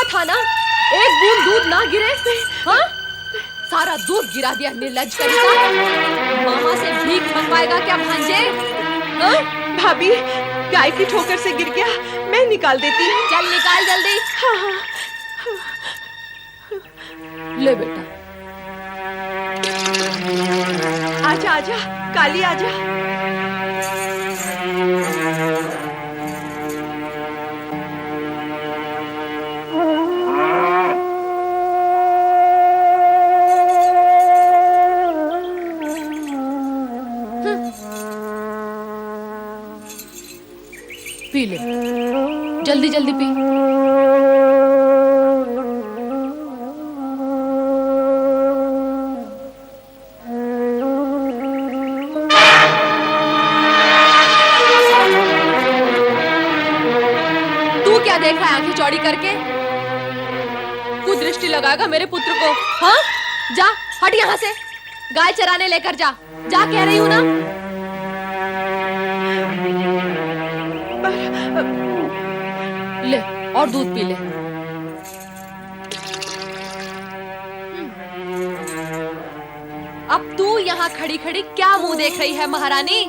था ना, एक बूंद दूध ना गिरे। हाँ, सारा दूध गिरा दिया निर्लज्ज कविता। मामा से भीख मंगवाएगा क्या भांजे? हाँ? भाभी, गाय की ठोकर से गिर गया, मैं निकाल देती हूँ। चल निकाल जल्दी। हाँ हाँ। ले बेटा। आजा आजा काली, आजा। पी ले, जल्दी जल्दी पी। तू क्या देख रहा है आंखें चौड़ी करके? कुदृष्टि लगाएगा मेरे पुत्र को। हाँ, जा हट यहाँ से, गाय चराने लेकर जा। जा कह रही हूँ ना। ले और दूध पी ले। अब तू यहाँ खड़ी खड़ी क्या मुंह देख रही है महारानी?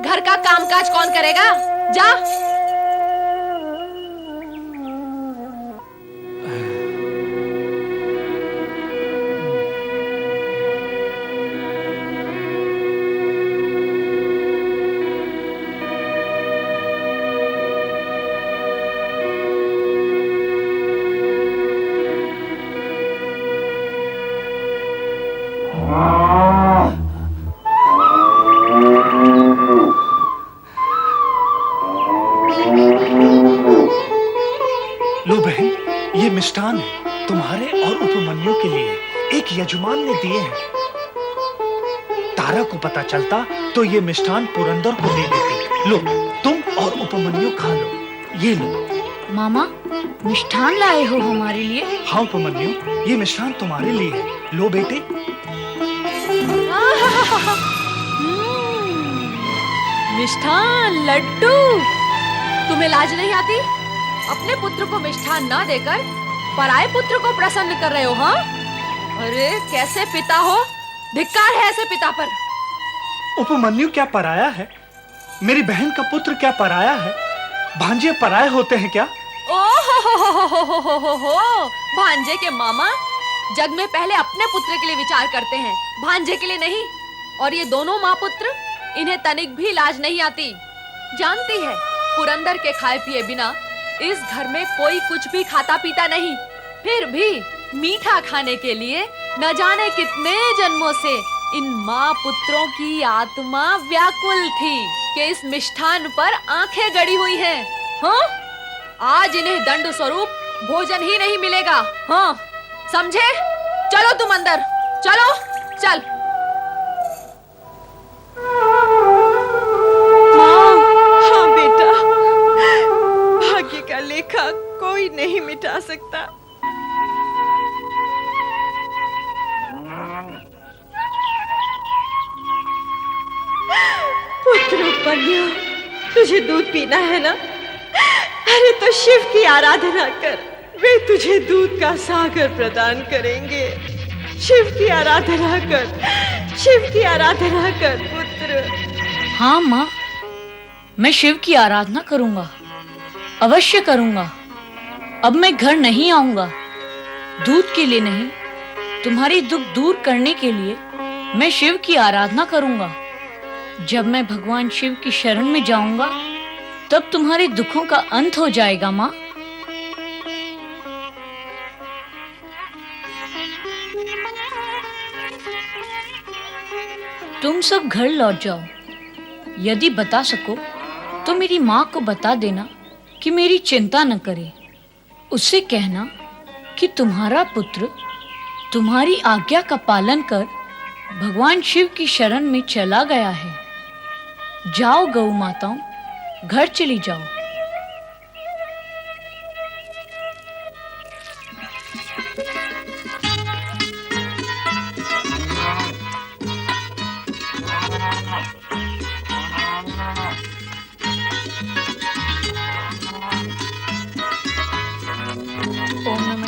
घर का कामकाज कौन करेगा? जा। लो बहन, ये मिष्ठान है तुम्हारे और उपमन्यु के लिए, एक यजमान ने दिए हैं। तारा को पता चलता तो ये मिष्ठान पुरंदर को दे देती। लो, तुम और उपमन्यु खा लो। ये लो। मामा, मिष्ठान लाए हो हमारे लिए? हाँ उपमन्यु, ये मिष्ठान तुम्हारे लिए है। लो बेटे। मिष्ठान, लड्डू। तुम्हें लाज नहीं आती? अपने पुत्र को मिष्ठान ना देकर पराये पुत्र को प्रसन्न कर रहे हो। हाँ, अरे कैसे पिता हो? धिक्कार है ऐसे पिता पर। उपमन्यु क्या पराया है? मेरी बहन का पुत्र क्या पराया है? भांजे पराये होते हैं क्या? ओहो, भांजे के मामा जग में पहले अपने पुत्र के लिए विचार करते हैं, भांजे के लिए नहीं। और ये दोनों माँ पुत्र, इन्हें तनिक भी लाज नहीं आती। जानती है, पुरंदर के खाए पिए बिना इस घर में कोई कुछ भी खाता पीता नहीं। फिर भी मीठा खाने के लिए न जाने कितने जन्मों से इन माँ पुत्रों की आत्मा व्याकुल थी कि इस मिष्ठान पर आंखें गड़ी हुई हैं। हाँ, आज इन्हें दंड स्वरूप भोजन ही नहीं मिलेगा। हाँ, समझे? चलो तुम अंदर, चलो, चल। हाँ बेटा, भाग्य का लेखा कोई नहीं मिटा सकता। पुत्र उपमन्यु, तुझे दूध पीना है ना? अरे तो शिव की आराधना कर, वे तुझे दूध का सागर प्रदान करेंगे। शिव की आराधना कर, शिव की आराधना कर पुत्र। हाँ माँ, मैं शिव की आराधना करूंगा, अवश्य करूंगा। अब मैं घर नहीं आऊंगा। दूध के लिए नहीं, तुम्हारी दुख दूर करने के लिए मैं शिव की आराधना करूंगा। जब मैं भगवान शिव की शरण में जाऊंगा, तब तुम्हारे दुखों का अंत हो जाएगा माँ। तुम सब घर लौट जाओ। यदि बता सको तो मेरी माँ को बता देना कि मेरी चिंता न करे। उससे कहना कि तुम्हारा पुत्र तुम्हारी आज्ञा का पालन कर भगवान शिव की शरण में चला गया है। जाओ गौ माताओं, घर चली जाओ। ओम नमः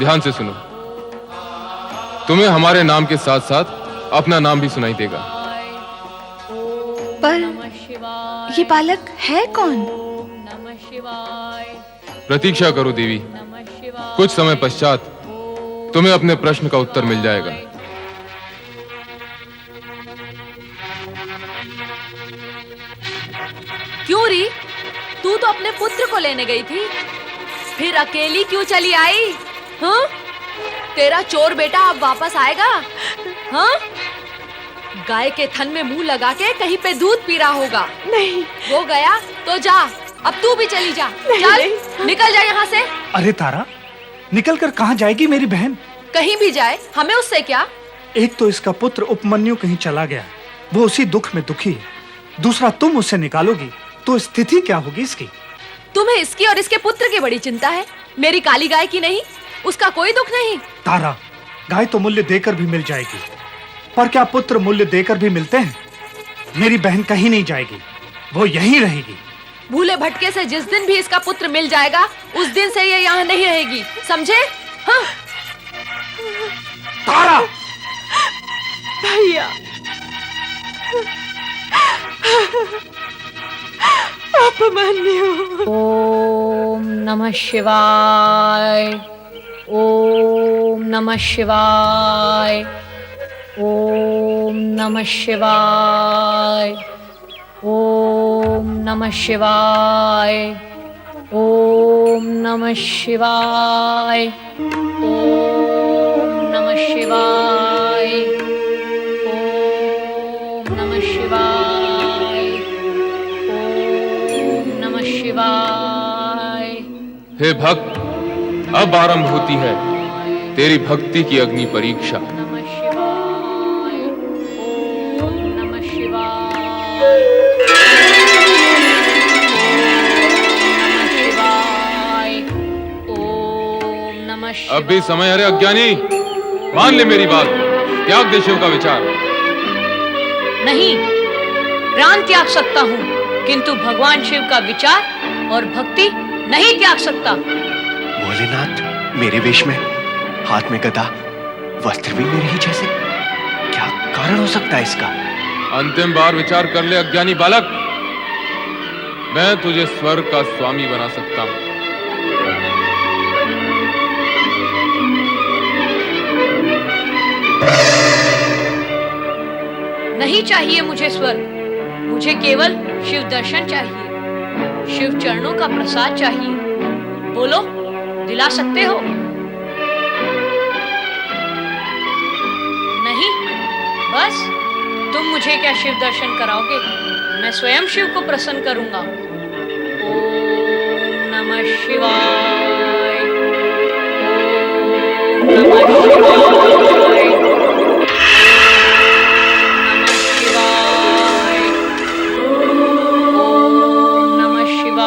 ध्यान से सुनो। तुम्हें हमारे नाम के साथ साथ अपना नाम भी सुनाई देगा। पर ये बालक है कौन? प्रतीक्षा करो देवी, कुछ समय पश्चात तुम्हें अपने प्रश्न का उत्तर मिल जाएगा। क्यों री, तू तो अपने पुत्र को लेने गई थी, फिर अकेली क्यों चली आई? हाँ? तेरा चोर बेटा अब वापस आएगा? हाँ? गाय के थन में मुंह लगा के कहीं पे दूध पी रहा होगा। नहीं, वो गया तो जा, अब तू भी चली जा। चल, निकल जा यहाँ से। अरे तारा, निकल कर कहाँ जाएगी मेरी बहन? कहीं भी जाए, हमें उससे क्या? एक तो इसका पुत्र उपमन्यु कहीं चला गया, वो उसी दुख में दुखी है। दूसरा तुम उसे निकालोगी तो स्थिति क्या होगी इसकी? तुम्हें इसकी और इसके पुत्र की बड़ी चिंता है, मेरी काली गाय की नहीं। उसका कोई दुख नहीं। तारा, गाय तो मूल्य देकर भी मिल जाएगी, पर क्या पुत्र मूल्य देकर भी मिलते हैं? मेरी बहन कहीं नहीं जाएगी, वो यहीं रहेगी। भूले भटके से जिस दिन भी इसका पुत्र मिल जाएगा, उस दिन से ये यहाँ नहीं रहेगी, समझे? हाँ? तारा! भैया, उपमन्यु। ओम नमः शिवाय, ओम नमः शिवाय, ओम नमः शिवाय, ओम नमः शिवाय, ओम नमः शिवाय, ओम नमः शिवाय, ओम नमः शिवाय, ओम नमः शिवाय। हे भक्त, अब आरंभ होती है तेरी भक्ति की अग्नि परीक्षा। नमः शिवाय, ओम नमः शिवाय, ओम नमः शिवाय। अब भी समय। अरे अज्ञानी, मान ले मेरी बात, त्याग दे शिव का विचार। नहीं, प्राण त्याग सकता हूँ, किंतु भगवान शिव का विचार और भक्ति नहीं त्याग सकता। भोलेनाथ, मेरे वेश में, हाथ में गदा, वस्त्र भी मेरे ही जैसे, क्या कारण हो सकता है इसका? अंतिम बार विचार कर ले अज्ञानी बालक, मैं तुझे स्वर्ग का स्वामी बना सकता हूं। नहीं चाहिए मुझे स्वर्ग, मुझे केवल शिव दर्शन चाहिए, शिव चरणों का प्रसाद चाहिए। बोलो, दिला सकते हो? नहीं, बस तुम मुझे क्या शिव दर्शन कराओगे? मैं स्वयं शिव को प्रसन्न करूंगा। ओम नमः शिवाय, ओम नमः शिवाय,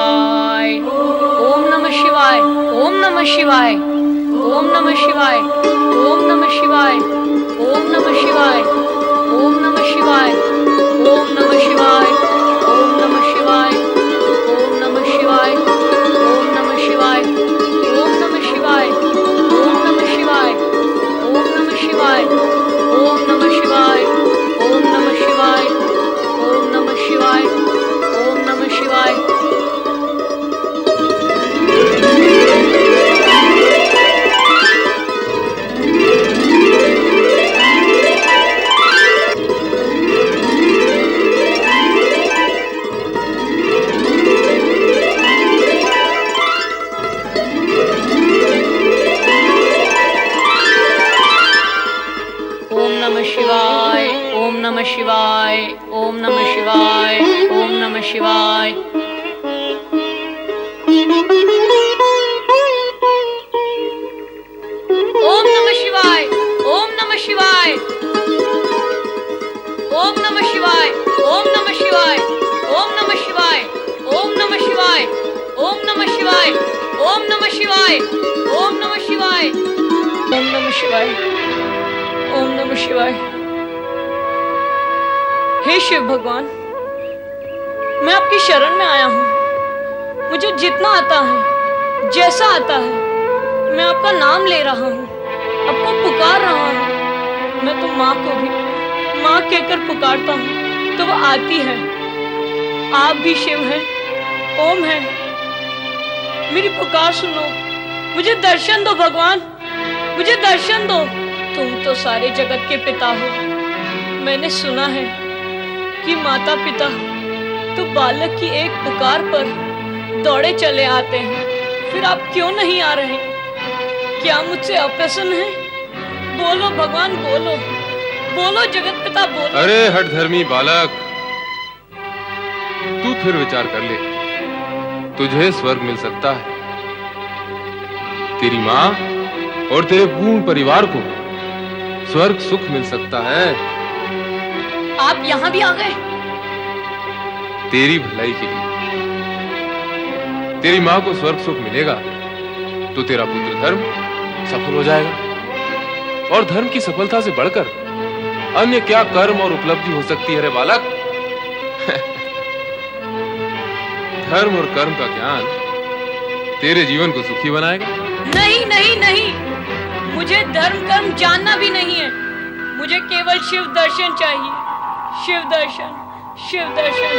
ओम नमः शिवाय, ओम नमः शिवाय, ओम नमः शिवाय, ओम नमः शिवाय, ओम नमः शिवाय, ओम नमः शिवाय, ओम नमः शिवाय, ओम नमः शिवाय, ओम नमः शिवाय, ओम नमः शिवाय, ओम नमः शिवाय, ओम नमः शिवाय, ओम नमः शिवाय, ओम नमः शिवाय, ओम नमः शिवाय, ओम नमः शिवाय, ओम नमः शिवाय। ओम नमः शिवाय, ओम नमः शिवाय, ओम नमः शिवाय। ओम नमः शिवाय, ओम नमः शिवाय, ओम नमः शिवाय, ओम नमः शिवाय, ओम नमः शिवाय, ओम नमः शिवाय, ओम नमः शिवाय, ओम नमः शिवाय, ओम नमः शिवाय, ओम नमः शिवाय, ओम नमः शिवाय। हे शिव भगवान, मैं आपकी शरण में आया हूँ। मुझे जितना आता है, जैसा आता है, मैं आपका नाम ले रहा हूँ, आपको पुकार रहा हूँ। मैं तो माँ को भी माँ कहकर पुकारता हूँ तो वो आती है। आप भी शिव हैं, ओम है। मेरी पुकार सुनो, मुझे दर्शन दो भगवान, मुझे दर्शन दो। तुम तो सारे जगत के पिता हो। मैंने सुना है कि माता पिता तो बालक की एक पुकार पर दौड़े चले आते हैं। फिर आप क्यों नहीं आ रहे? क्या मुझसे अप्रसन्न है? बोलो भगवान, बोलो बोलो जगत पिता, बोलो। अरे हठधर्मी बालक, तू फिर विचार कर ले, तुझे स्वर्ग मिल सकता है। तेरी माँ और तेरे पूर्ण परिवार को स्वर्ग सुख मिल सकता है। आप यहाँ भी आ गए? तेरी भलाई के लिए। तेरी माँ को स्वर्ग सुख मिलेगा तो तेरा पुत्र धर्म सफल हो जाएगा। और धर्म की सफलता से बढ़कर अन्य क्या कर्म और उपलब्धि हो सकती है रे बालक? धर्म और कर्म का ज्ञान तेरे जीवन को सुखी बनाएगा। नहीं नहीं नहीं, मुझे धर्म कर्म जानना भी नहीं है। मुझे केवल शिव दर्शन चाहिए। शिव दर्शन, शिव दर्शन।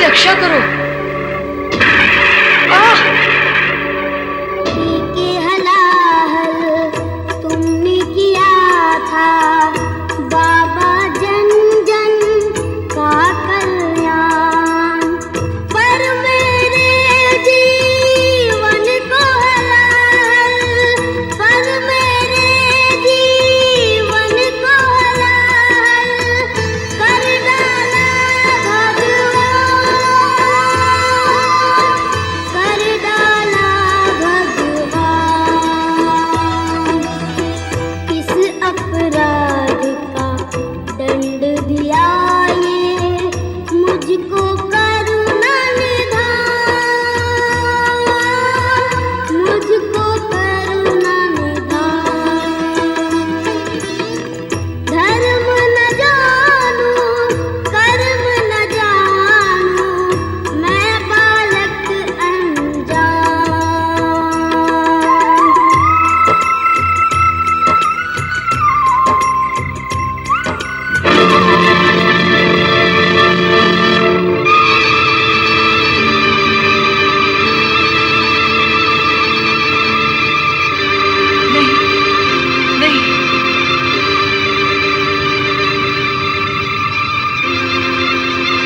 रक्षा करो। तुमने किया था बाबा जन जन का कल्याण, पर मेरे जीवन मुझको करुणा निधान, मुझको करुणा निधान। धर्म न जानू कर्म न जानू, मैं बालक अनजान। नहीं नहीं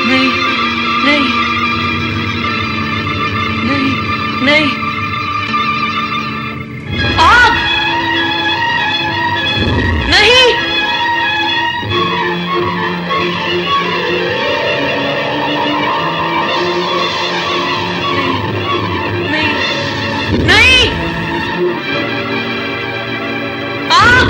नहीं नहीं, आग नहीं। नहीं नहीं, आग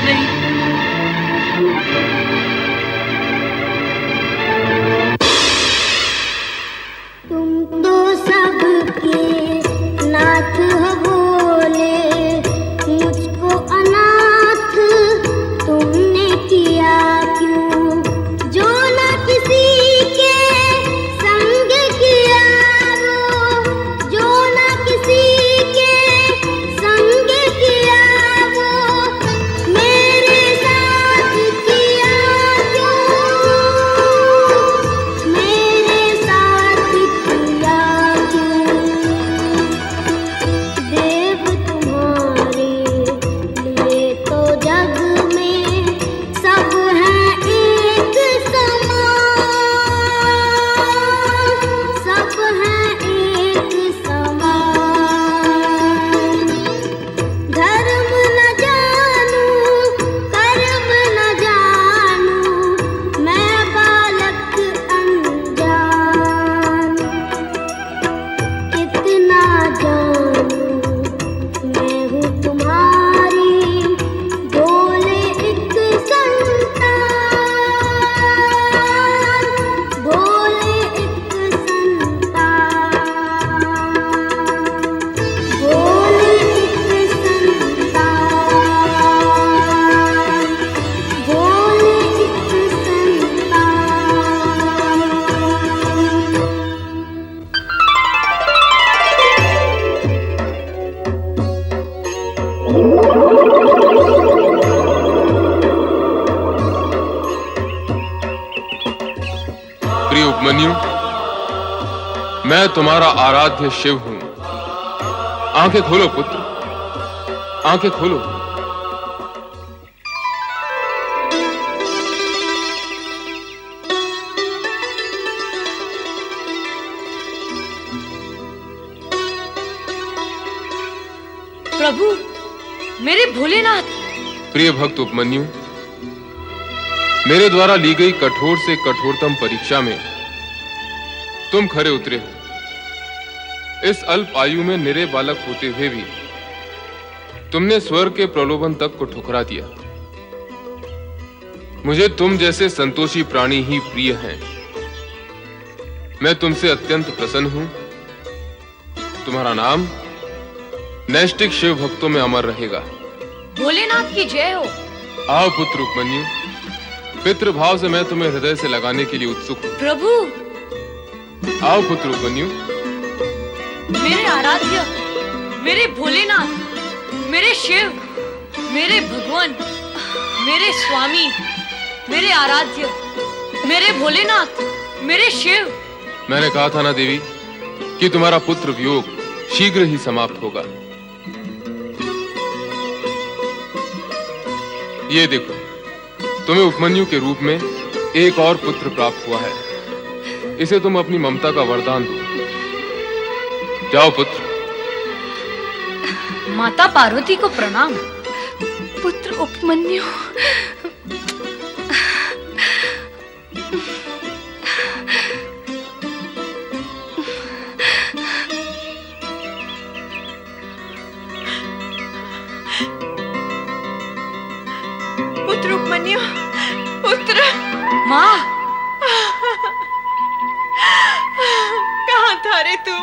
नहीं। तुम तो सबके नाथ हो भोले, मुझको अनाथ तुमने किया क्यों? जो न किसी के संग किया वो, जो न किसी के संग किया वो, मेरे साथ किया क्यों? मेरे साथ किया क्यों? देव तुम्हारे लिए तो जग में सब हैं एक समान, सब हैं एक समान। धर्म न जानू कर्म न जानू, मैं बालक अनजान। कितना जानू मैं हूँ तुम्हारी भोले एक संतान, भोले एक संतान, भोले एक संतान, भोले एक संतान। प्रिय उपमन्यु, मैं तुम्हारा आराध्य शिव हूं। आंखें खोलो पुत्र, आंखें खोलो। प्रभु, मेरे भोलेनाथ। प्रिय भक्त उपमन्यु, मेरे द्वारा ली गई कठोर से कठोरतम परीक्षा में तुम खरे उतरे हो। इस अल्प आयु में निरे बालक होते हुए भी तुमने स्वर्ग के प्रलोभन तक को ठुकरा दिया। मुझे तुम जैसे संतोषी प्राणी ही प्रिय हैं। मैं तुमसे अत्यंत प्रसन्न हूं। तुम्हारा नाम नैष्ठिक शिव भक्तों में अमर रहेगा। भोलेनाथ की जय हो। आओ पुत्र उपमन्यु, पितृभाव से मैं तुम्हें हृदय से लगाने के लिए उत्सुक हूं। प्रभु, आओ पुत्र उपमन्यु। मेरे आराध्य, मेरे भोलेनाथ, मेरे शिव, मेरे भगवान, मेरे स्वामी, मेरे आराध्य, मेरे भोलेनाथ, मेरे शिव। मैंने कहा था ना देवी कि तुम्हारा पुत्र वियोग शीघ्र ही समाप्त होगा। ये देखो, तुम्हें उपमन्यु के रूप में एक और पुत्र प्राप्त हुआ है। इसे तुम अपनी ममता का वरदान दो। जाओ पुत्र। माता पार्वती को प्रणाम। पुत्र उपमन्यु, पुत्र उपमन्यु, पुत्र। माँ, कहाँ था रे तू?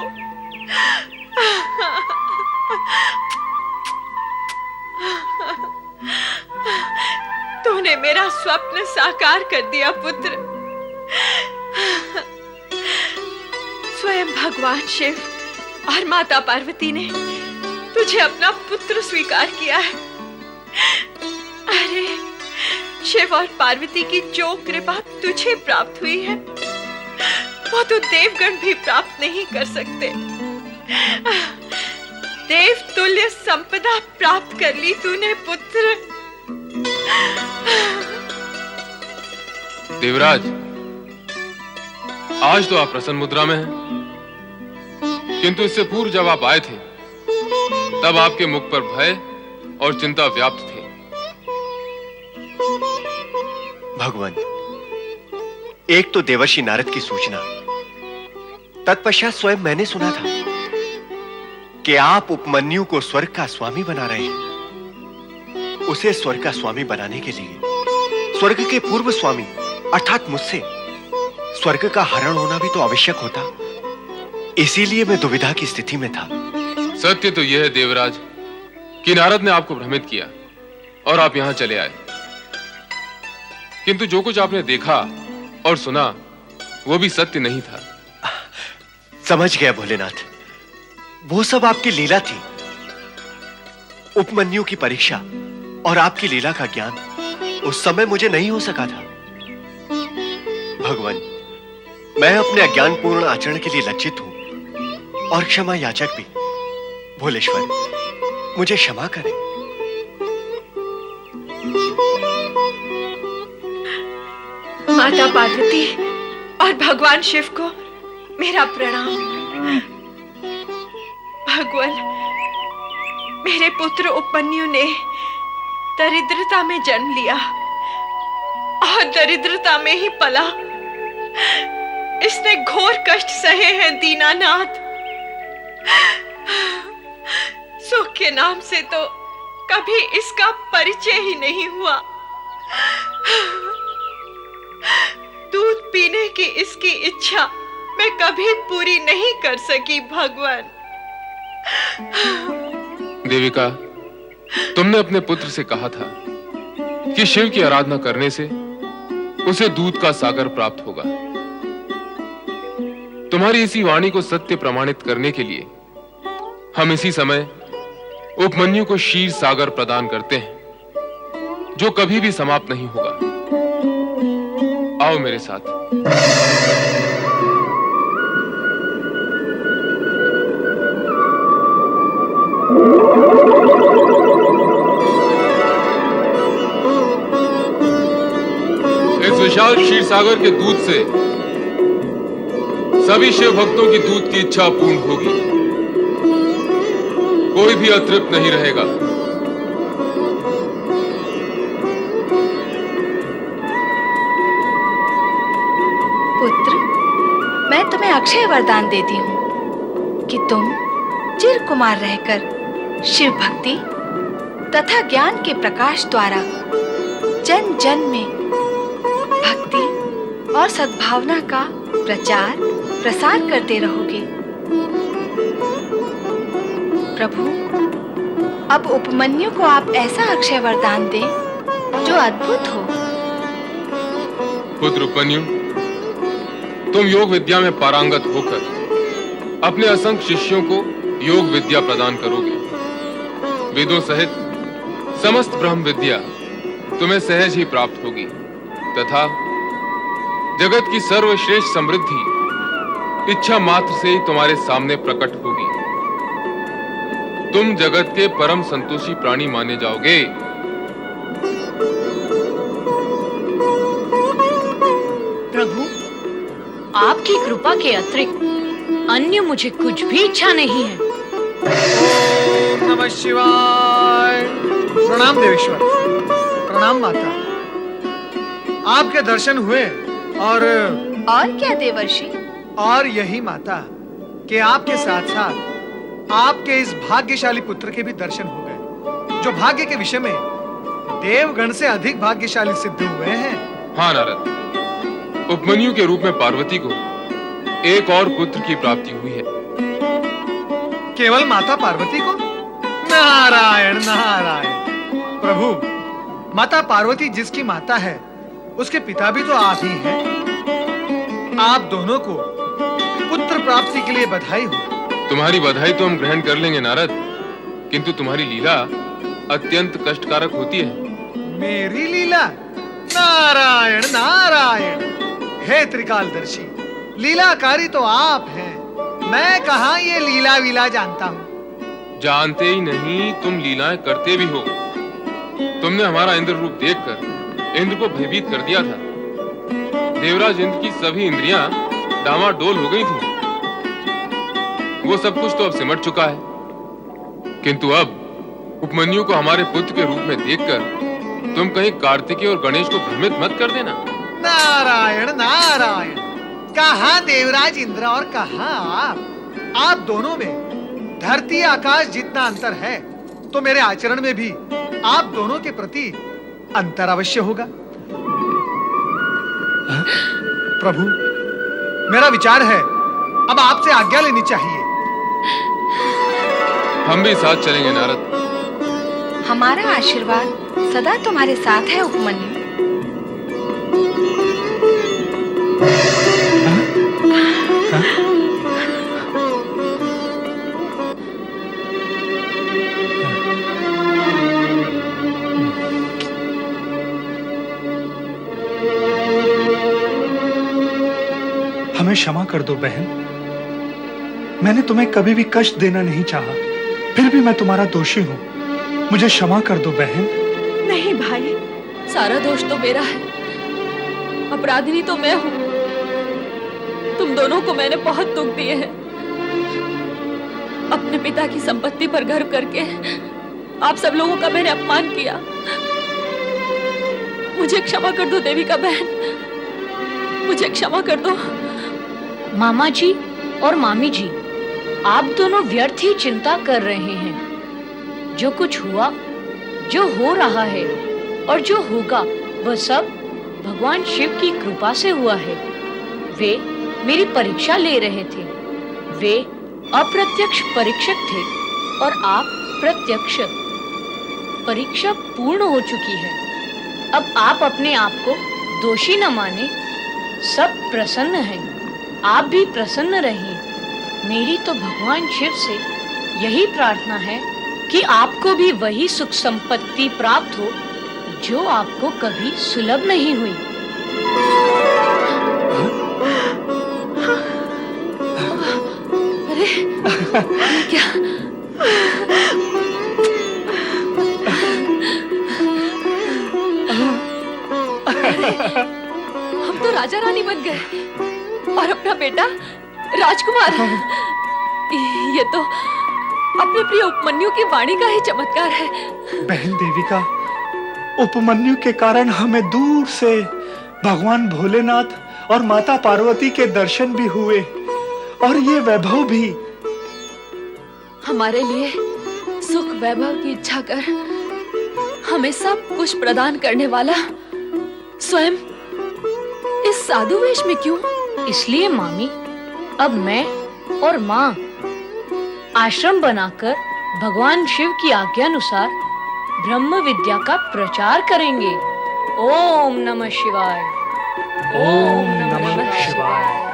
तूने मेरा स्वप्न साकार कर दिया पुत्र। स्वयं भगवान शिव और माता पार्वती ने तुझे अपना पुत्र स्वीकार किया है। अरे, शिव और पार्वती की जो कृपा तुझे प्राप्त हुई है वो तो देवगण भी प्राप्त नहीं कर सकते। देव तुल्य संपदा प्राप्त कर ली तूने पुत्र। देवराज, आज तो आप प्रसन्न मुद्रा में हैं, किंतु इससे पूर्व जब आप आए थे तब आपके मुख पर भय और चिंता व्याप्त थे। भगवान, एक तो देवर्षि नारद की सूचना, तत्पश्चात स्वयं मैंने सुना था कि आप उपमन्यु को स्वर्ग का स्वामी बना रहे हैं। उसे स्वर्ग का स्वामी बनाने के लिए स्वर्ग के पूर्व स्वामी अर्थात मुझसे स्वर्ग का हरण होना भी तो आवश्यक होता। इसीलिए मैं दुविधा की स्थिति में था। सत्य तो यह है देवराज कि नारद ने आपको भ्रमित किया और आप यहां चले आए, किंतु जो कुछ आपने देखा और सुना वो भी सत्य नहीं था। समझ गया भोलेनाथ, वो सब आपकी लीला थी। उपमन्यु की परीक्षा और आपकी लीला का ज्ञान उस समय मुझे नहीं हो सका था। भगवान, मैं अपने अज्ञानपूर्ण आचरण के लिए लज्जित हूं और क्षमा याचक भी। भोलेश्वर, मुझे क्षमा करें। माता पार्वती और भगवान शिव को मेरा प्रणाम। भगवान, मेरे पुत्र उपमन्यु ने दरिद्रता में जन्म लिया और दरिद्रता में ही पला। इसने घोर कष्ट सहे हैं दीनानाथ। सुख के नाम से तो कभी इसका परिचय ही नहीं हुआ। दूध पीने की इसकी इच्छा मैं कभी पूरी नहीं कर सकी। भगवान, देविका, तुमने अपने पुत्र से कहा था कि शिव की आराधना करने से उसे दूध का सागर प्राप्त होगा। तुम्हारी इसी वाणी को सत्य प्रमाणित करने के लिए हम इसी समय उपमन्यु को क्षीर सागर प्रदान करते हैं, जो कभी भी समाप्त नहीं होगा। आओ मेरे साथ। इस विशाल क्षीर सागर के दूध से सभी शिव भक्तों की दूध की इच्छा पूर्ण होगी। कोई भी अतृप्त नहीं रहेगा। पुत्र, मैं तुम्हें अक्षय वरदान देती हूँ कि तुम चिरकुमार रहकर शिव भक्ति तथा ज्ञान के प्रकाश द्वारा जन जन में भक्ति और सद्भावना का प्रचार प्रसार करते रहोगे। प्रभु, अब उपमन्यु को आप ऐसा अक्षय वरदान दें जो अद्भुत हो। पुत्र उपमन्यु, तुम योग विद्या में पारंगत होकर अपने असंख्य शिष्यों को योग विद्या प्रदान करोगे। वेदों सहित समस्त ब्रह्म विद्या तुम्हें सहज ही प्राप्त होगी तथा जगत की सर्वश्रेष्ठ समृद्धि इच्छा मात्र से ही तुम्हारे सामने प्रकट होगी। तुम जगत के परम संतोषी प्राणी माने जाओगे। प्रभु, आपकी कृपा के अतिरिक्त अन्य मुझे कुछ भी इच्छा नहीं है। ओम नमः शिवाय। प्रणाम देवेश्वर, प्रणाम माता। आपके दर्शन हुए और क्या देवर्षि? और यही माता कि आपके साथ साथ आपके इस भाग्यशाली पुत्र के भी दर्शन हो गए, जो भाग्य के विषय में देवगण से अधिक भाग्यशाली सिद्ध हुए हैं। हाँ नारद, उपमन्यु के रूप में पार्वती को एक और पुत्र की प्राप्ति हुई है। केवल माता पार्वती को? नारायण नारायण। प्रभु, माता पार्वती जिसकी माता है, उसके पिता भी तो आप ही हैं। आप दोनों को पुत्र प्राप्ति के लिए बधाई हो। तुम्हारी बधाई तो हम ग्रहण कर लेंगे नारद, किंतु तुम्हारी लीला अत्यंत कष्टकारक होती है। मेरी लीला? नारायण नारायण। हे त्रिकालदर्शी, लीलाकारी तो आप हैं। मैं कहाँ ये लीला वीला जानता हूँ। जानते ही नहीं, तुम लीलाएं करते भी हो। तुमने हमारा इंद्र रूप देखकर इंद्र को भयभीत कर दिया था। देवराज इंद्र की सभी इंद्रियां डामाडोल हो गई थी। वो सब कुछ तो अब सिमट चुका है, किंतु अब उपमन्यु को हमारे पुत्र के रूप में देखकर तुम कहीं कार्तिकेय और गणेश को भ्रमित मत कर देना। नारायण नारायण। कहाँ देवराज इंद्र और कहाँ आप दोनों में धरती आकाश जितना अंतर है, तो मेरे आचरण में भी आप दोनों के प्रति अंतर अवश्य होगा। प्रभु, मेरा विचार है अब आपसे आज्ञा लेनी चाहिए। हम भी साथ चलेंगे नारद। हमारा आशीर्वाद सदा तुम्हारे साथ है उपमन्यु। हमें क्षमा कर दो बहन। मैंने तुम्हें कभी भी कष्ट देना नहीं चाहा, फिर भी मैं तुम्हारा दोषी हूँ। मुझे क्षमा कर दो बहन। नहीं भाई, सारा दोष तो मेरा है, अपराधिनी तो मैं हूँ। तुम दोनों को मैंने बहुत दुख दिए हैं। अपने पिता की संपत्ति पर गर्व करके आप सब लोगों का मैंने अपमान किया। मुझे क्षमा कर दो देविका बहन, मुझे क्षमा कर दो। मामा जी और मामी जी, आप दोनों व्यर्थ ही चिंता कर रहे हैं। जो कुछ हुआ, जो हो रहा है और जो होगा, वह सब भगवान शिव की कृपा से हुआ है। वे मेरी परीक्षा ले रहे थे। वे अप्रत्यक्ष परीक्षक थे और आप प्रत्यक्ष। परीक्षा पूर्ण हो चुकी है। अब आप अपने आप को दोषी न माने। सब प्रसन्न हैं, आप भी प्रसन्न रहिए। मेरी तो भगवान शिव से यही प्रार्थना है कि आपको भी वही सुख संपत्ति प्राप्त हो जो आपको कभी सुलभ नहीं हुई। अरे क्या? हम तो राजा रानी बन गए और अपना बेटा राजकुमार। ये तो अपने प्रिय उपमन्यु की वाणी का ही चमत्कार है। बहन देविका, उपमन्यु के कारण हमें दूर से भगवान भोलेनाथ और माता पार्वती के दर्शन भी हुए, और ये वैभव भी। हमारे लिए सुख वैभव की इच्छा कर हमें सब कुछ प्रदान करने वाला स्वयं इस साधु वेश में क्यों? इसलिए मामी, अब मैं और माँ आश्रम बनाकर भगवान शिव की आज्ञानुसार ब्रह्म विद्या का प्रचार करेंगे। ओम नमः शिवाय। ओम नमः शिवाय।